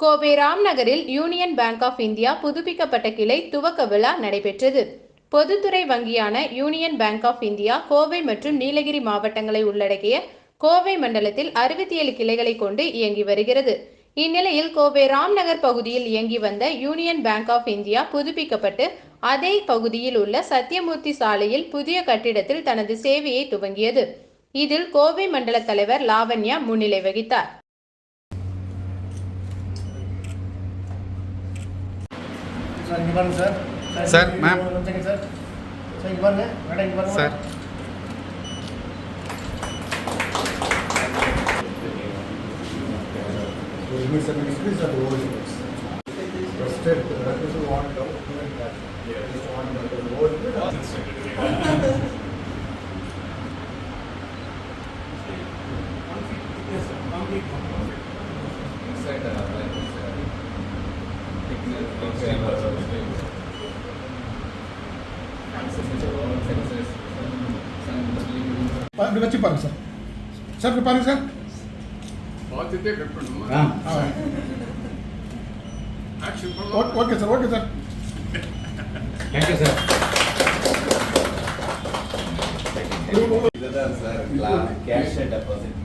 கோவை ராம்நகரில் union bank of India புதுப்பிக்கப்பட்ட கிளை துவக்க விழா நடைபெற்றது. பொதுத்துறை வங்கியான union bank of India Kovai மற்றும் நீலகிரி மாவட்டங்களை உள்ளடக்கிய கோவை மண்டலத்தில் 67 கிளைகளை கொண்டு இயங்கி வருகிறது. இந்நிலையில் கோவை ராம்நகர் பகுதியில் இயங்கி வந்த யூனியன் பேங்க் ஆஃப் இந்தியா புதுப்பிக்கப்பட்டு அதே பகுதியில் உள்ள சத்தியமூர்த்தி சாலையில் புதிய கட்டிடத்தில் தனது சேவையை துவங்கியது. இதில் கோவை மண்டல தலைவர் லாவண்யா முன்னிலை வகித்தார். சார் இங்கே பாருங்க sir. Sir ma'am sir sir இங்கே பாருங்க மேடம் இங்கே பாருங்க சார். வச்சு பாருங்க சார். சார் பாருங்க சார். பார்த்துட்டே கட் பண்ணுமா? ஆக்ஷன் பண்ணுமா? Okay sir, okay sir. Thank you sir. இதுதான் சார் கேஷ் டெபாசிட்